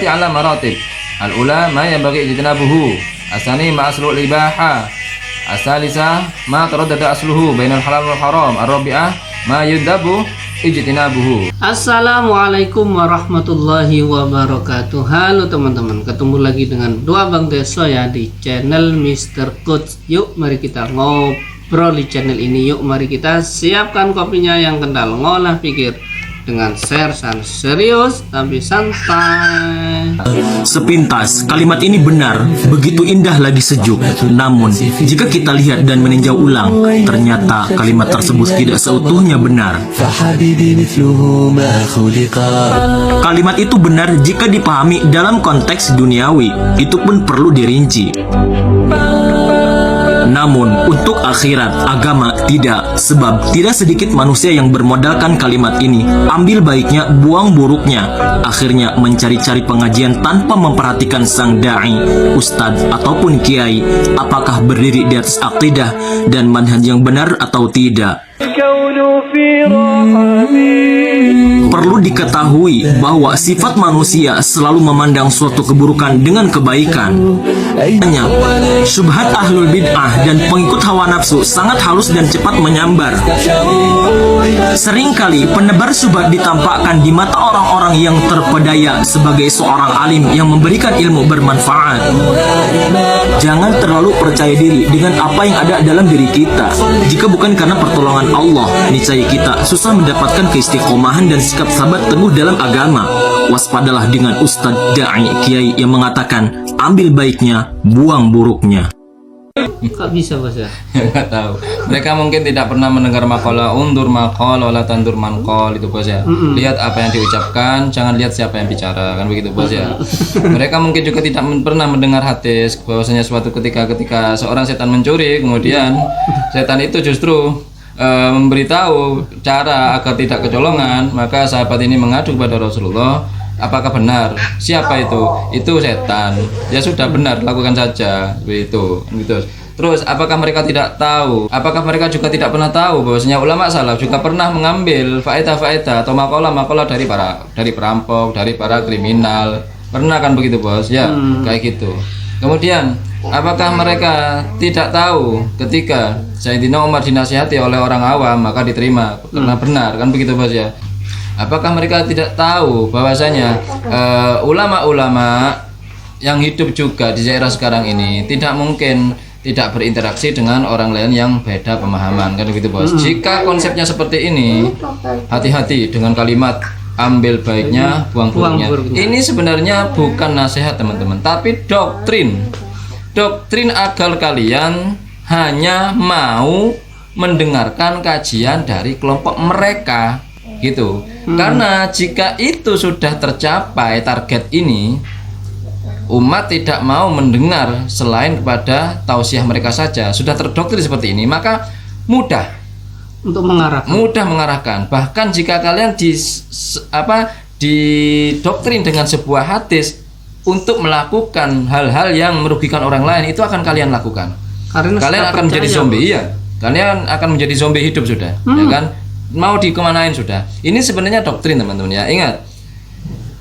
syubhati ala maratib. Al-ula ma yanbaghi ijtinabuhu, asani ma aslul ibaha, asalisa ma taraddada asluhu bainal halal wal haram, ar-rabi'ah ma yudabu ijtinabuhu. Assalamualaikum warahmatullahi wabarakatuh. Halo teman-teman, ketemu lagi dengan dua Bang Deso ya di channel Mr. Coach. Yuk mari kita ngobrol di channel ini. Yuk mari kita siapkan kopinya yang kental, ngolah pikir dengan share serius tapi santai. Sepintas kalimat ini benar, begitu indah lagi sejuk. Namun jika kita lihat dan meninjau ulang, ternyata kalimat tersebut tidak seutuhnya benar. Kalimat itu benar jika dipahami dalam konteks duniawi, itu pun perlu dirinci. Namun untuk akhirat, agama tidak. Sebab tidak sedikit manusia yang bermodalkan kalimat ini, ambil baiknya, buang buruknya. Akhirnya mencari-cari pengajian tanpa memperhatikan sang da'i, ustadz ataupun kiai, apakah berdiri di atas akidah dan manhaj yang benar atau tidak. Perlu diketahui bahwa sifat manusia selalu memandang suatu keburukan dengan kebaikan. Hanya syubhat ahlul bid'ah dan pengikut hawa nafsu sangat halus dan cepat menyambar. Seringkali penebar syubhat ditampakkan di mata orang-orang yang terpedaya sebagai seorang alim yang memberikan ilmu bermanfaat. Jangan terlalu percaya diri dengan apa yang ada dalam diri kita. Jika bukan karena pertolongan Allah, niscaya kita susah mendapatkan keistiqomahan dan sikap sabar teguh dalam agama. Waspadalah dengan ustadz, da'i, kiai yang mengatakan ambil baiknya, buang buruknya. Kok bisa bos ya? Nggak tahu. Mereka mungkin tidak pernah mendengar maqala undur maqal wala tandur manqal, itu bos ya. Lihat apa yang diucapkan, jangan lihat siapa yang bicara, kan begitu bos ya. Mereka mungkin juga tidak pernah mendengar hadis bahwasanya suatu ketika seorang setan mencuri, kemudian setan itu justru memberitahu cara agar tidak kecolongan. Maka sahabat ini mengadu kepada Rasulullah, apakah benar? Siapa itu? Itu setan. Ya sudah, benar, lakukan saja. Begitu. Terus apakah mereka tidak tahu? Apakah mereka juga tidak pernah tahu bahwasanya ulama salaf juga pernah mengambil faedah atau makalah dari perampok, dari para kriminal? Pernah kan begitu bos? Ya, kayak gitu. Kemudian apakah mereka tidak tahu ketika Sayyidina Umar dinasihati oleh orang awam maka diterima karena benar, kan begitu bos ya? Apakah mereka tidak tahu bahwasanya ulama-ulama yang hidup juga di daerah sekarang ini tidak mungkin tidak berinteraksi dengan orang lain yang beda pemahaman, kan begitu bos? Jika konsepnya seperti ini, hati-hati dengan kalimat ambil baiknya, buang buruknya. Ini sebenarnya bukan nasihat teman-teman, tapi doktrin agar kalian hanya mau mendengarkan kajian dari kelompok mereka gitu. Karena jika itu sudah tercapai target ini, umat tidak mau mendengar selain kepada tausiah mereka saja, sudah terdoktrin seperti ini, maka mudah mengarahkan. Bahkan jika kalian didoktrin dengan sebuah hadis untuk melakukan hal-hal yang merugikan orang lain, itu akan kalian lakukan. Karena kalian akan menjadi zombie, ya. Kalian akan menjadi zombie hidup sudah, ya kan? Mau dikemanain sudah. Ini sebenarnya doktrin teman-teman ya. Ingat,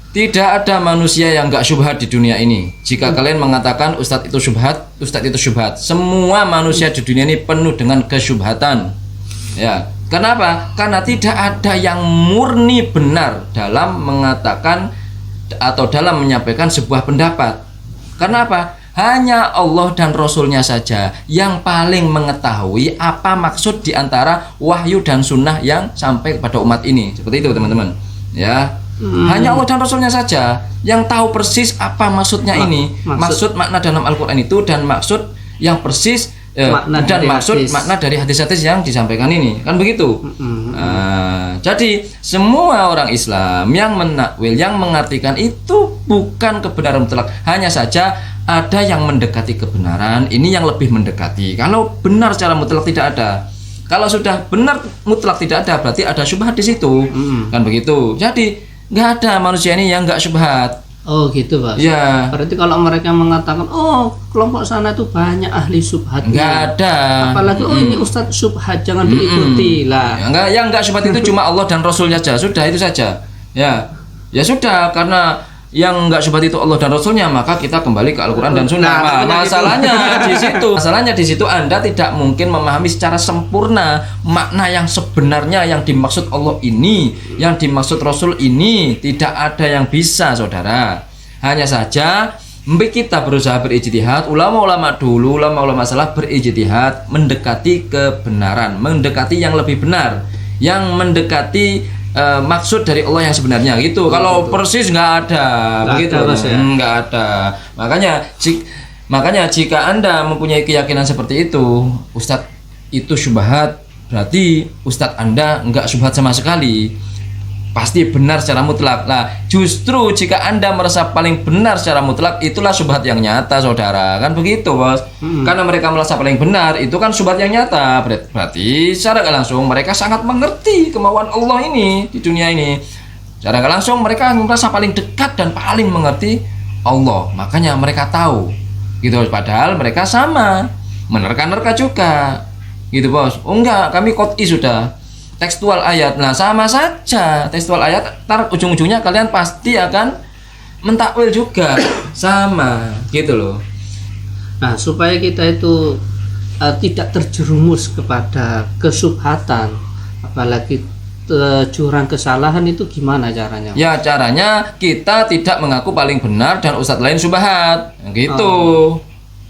tidak ada manusia yang enggak syubhat di dunia ini. Jika kalian mengatakan ustadz itu syubhat, semua manusia di dunia ini penuh dengan kesyubhatan. Ya, kenapa? Karena tidak ada yang murni benar dalam mengatakan atau dalam menyampaikan sebuah pendapat. Karena apa? Hanya Allah dan Rasulnya saja yang paling mengetahui apa maksud di antara wahyu dan sunnah yang sampai kepada umat ini. Seperti itu teman-teman. Ya, hanya Allah dan Rasulnya saja yang tahu persis apa maksudnya ini, maksud makna dalam Al-Quran itu, dan maksud yang persis makna dari hadis-hadis yang disampaikan ini, kan begitu. Jadi semua orang Islam yang menakwil, yang mengartikan itu bukan kebenaran mutlak, hanya saja ada yang mendekati kebenaran, ini yang lebih mendekati. Kalau benar secara mutlak tidak ada. Kalau sudah benar mutlak tidak ada, berarti ada syubhat di situ, kan begitu. Jadi nggak ada manusia ini yang nggak syubhat. Oh gitu Pak. Ya. Berarti kalau mereka mengatakan, oh kelompok sana itu banyak ahli syubhat. Nggak ada. Apalagi ini Ustadz syubhat, jangan diikuti lah. Yang nggak syubhat itu cuma Allah dan Rasulnya saja. Sudah itu saja. Ya sudah, karena yang enggak syubhat itu Allah dan Rasulnya, maka kita kembali ke Al-Quran dan Sunnah. Nah, masalahnya di situ Anda tidak mungkin memahami secara sempurna makna yang sebenarnya yang dimaksud Allah ini, yang dimaksud Rasul ini. Tidak ada yang bisa, saudara. Hanya saja kita berusaha berijtihad. Ulama-ulama dulu, ulama-ulama salaf berijtihad mendekati kebenaran, mendekati yang lebih benar, yang mendekati maksud dari Allah yang sebenarnya gitu. Kalau persis nggak ada, begitu nggak ada. Makanya jika Anda mempunyai keyakinan seperti itu, Ustadz itu syubhat, berarti Ustadz Anda nggak syubhat sama sekali, pasti benar secara mutlak. Nah, justru jika Anda merasa paling benar secara mutlak, itulah syubhat yang nyata, saudara. Kan begitu, Bos. Karena mereka merasa paling benar, itu kan syubhat yang nyata. Berarti secara gak langsung mereka sangat mengerti kemauan Allah ini di dunia ini. Secara gak langsung mereka merasa paling dekat dan paling mengerti Allah. Makanya mereka tahu. Gitu, padahal mereka sama menerka-nerka juga. Gitu, Bos. Oh enggak, kami qot'i sudah. Tekstual ayat, nah sama saja tekstual ayat, tar ujung-ujungnya kalian pasti akan mentakwil juga sama gitu loh. Nah, supaya kita itu tidak terjerumus kepada kesubhatan, apalagi jurang kesalahan, itu gimana caranya? Ya caranya kita tidak mengaku paling benar dan ustadz lain subhat gitu.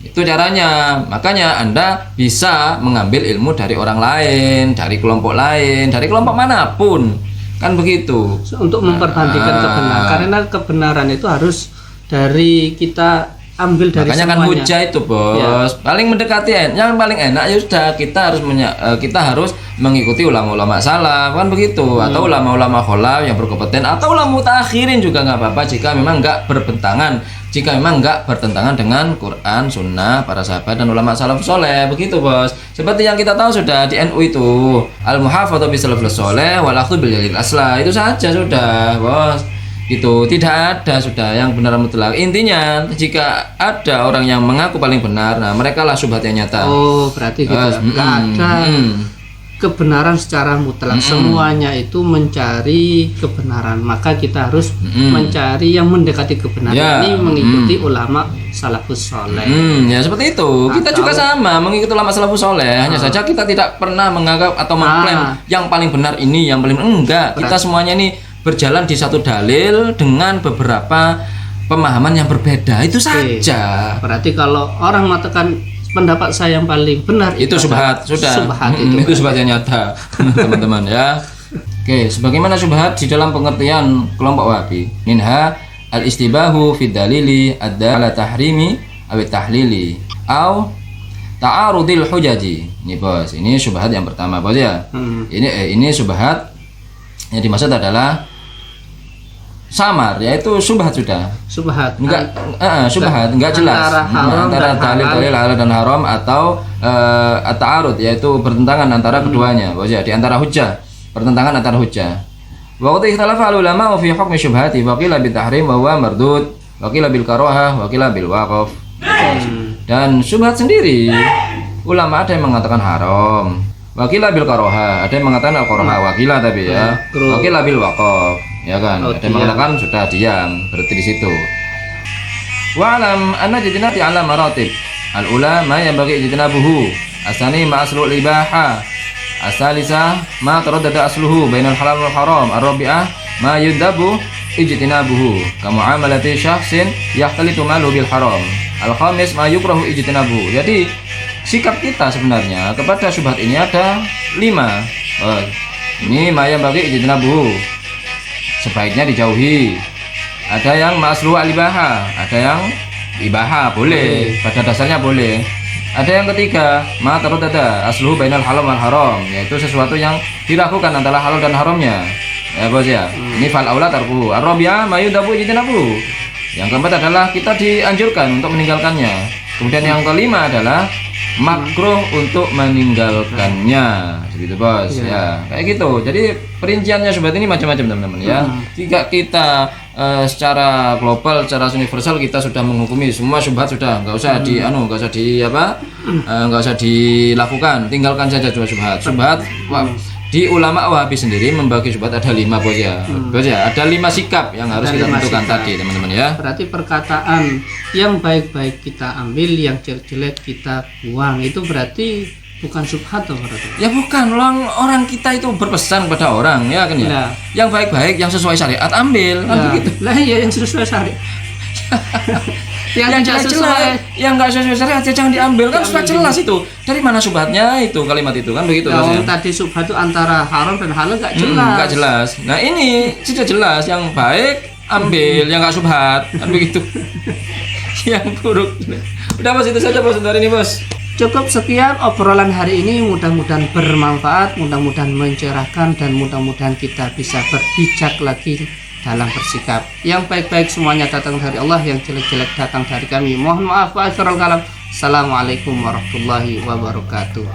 Itu caranya. Makanya Anda bisa mengambil ilmu dari orang lain, dari kelompok lain, dari kelompok manapun. Kan begitu. Untuk memperbandingkan kebenaran. Karena kebenaran itu harus dari kita ambil dari makanya semuanya. Kan hujah itu, Bos. Ya. Paling mendekati yang paling enak ya sudah kita harus mengikuti ulama-ulama salaf, kan begitu. Atau ulama-ulama khalaf yang berkompeten, atau ulama mutakhirin juga nggak apa-apa jika memang nggak bertentangan. Jika memang enggak bertentangan dengan Quran, Sunnah, para sahabat dan ulama salafus soleh, begitu, Bos. Seperti yang kita tahu sudah di NU itu, al-muhafadzah bi salafus soleh wal akhdhu bil jalil asla, itu saja sudah, Bos. Itu tidak ada sudah yang benar mutlak. Intinya jika ada orang yang mengaku paling benar, nah mereka lah syubhat yang nyata. Oh, berarti gitu. Enggak ada kebenaran secara mutlak. Semuanya itu mencari kebenaran, maka kita harus mencari yang mendekati kebenaran. Ini mengikuti ulama salafus soleh. Ya seperti itu. Kita juga sama mengikuti ulama salafus soleh. Hanya saja kita tidak pernah menganggap atau mengklaim yang paling benar ini, yang paling enggak. Kita semuanya ini berjalan di satu dalil dengan beberapa pemahaman yang berbeda. Itu saja. Berarti kalau orang mengatakan pendapat saya yang paling benar itu subhat, sudah. Subhat itu subhat yang nyata, teman-teman ya. Oke, sebagaimana subhat di dalam pengertian kelompok Wahabi, minha al-istibahu fid dalili ad-dal ala tahrimi aw tahlili aw ta'arudil hujaji. Ini, Bos, ini subhat yang pertama, Bos ya. Ini subhat yang dimaksud adalah samar, yaitu subhat sudah. Subhat. Subhat enggak jelas antara dalil halal dan haram, atau at-ta'arud, yaitu bertentangan antara keduanya, Bos ya, di antara hujjah, pertentangan antara hujjah. Wa qad ikhtalafa ulama fi hukmi syubhati, wa qila bil tahrim wa huwa mardud, wa qila bil karahah, wa qila bil waqf. Dan syubhat sendiri ulama ada yang mengatakan haram, wa qila bil karahah, ada yang mengatakan al-karahah, wa qila tapi ya, wa qila bil waqf. Ya kan, ada yang mengatakan sudah diam, berarti di situ. Wa alam anna jidnati ala maratib. Al-ula ma yanbaghi ijtinabuhu, asani ma aslul ibaha, asalisa ma taraddada asluhu bainal halal wal haram, ar-rabi'ah ma yudabu ijtinabuhu kama amalati syakhsin yahtalitu malu bil haram, al-khamis ma yukrahu ijtinabuhu. Jadi sikap kita sebenarnya kepada syubhat ini ada 5. Ini ma yanbaghi ijtinabuhu, sebaiknya dijauhi. Ada yang masruh al-ibaha, ada yang ibaha, boleh, pada dasarnya boleh. Ada yang ketiga, ma taraddada asluhu bainal halal wal haram, yaitu sesuatu yang dilakukan antara halal dan haramnya. Ya, Bos ya. Ini fal aula tarku. Ar-rabi'ah ma yudabu ijtinabu. Yang keempat adalah kita dianjurkan untuk meninggalkannya. Kemudian yang kelima adalah makruh untuk meninggalkannya, begitu, Bos. Ya, kayak gitu. Jadi perinciannya syubhat ini macam-macam, teman-teman ya. Jika kita secara global, secara universal kita sudah menghukumi semua syubhat, sudah nggak usah nggak usah dilakukan, tinggalkan saja dua syubhat. di ulama Wahabi sendiri membagi syubhat ada 5 bos ya. Bos ya, ada 5 sikap yang harus Ada kita 5 tentukan sikap. tadi teman-teman ya. Berarti perkataan yang baik-baik kita ambil, yang jelek-jelek kita buang. Itu berarti bukan syubhat atau berarti? Ya bukan, orang kita itu berpesan pada orang ya kan ya. Nah. Yang baik-baik, yang sesuai syariat ambil kan Nah, begitu. lah ya yang sesuai syariat. yang Yang tidak jelas sesuai yang nggak sesuai syariat ya jangan diambil kan sudah jelas itu. Dari mana syubhatnya itu kalimat itu kan begitu ya, Mas ya. tadi syubhat itu antara haram dan halal nggak jelas. Nggak jelas. Nah ini sudah jelas, yang baik ambil, yang nggak syubhat kan begitu. Yang buruk. Udah bos, itu saja bos dari ini bos. Cukup sekian obrolan hari ini, mudah-mudahan bermanfaat, mudah-mudahan mencerahkan, dan mudah-mudahan kita bisa berbijak lagi dalam bersikap. Yang baik-baik semuanya datang dari Allah, yang jelek-jelek datang dari kami. Mohon maaf wa akhirul kalam. Assalamualaikum warahmatullahi wabarakatuh.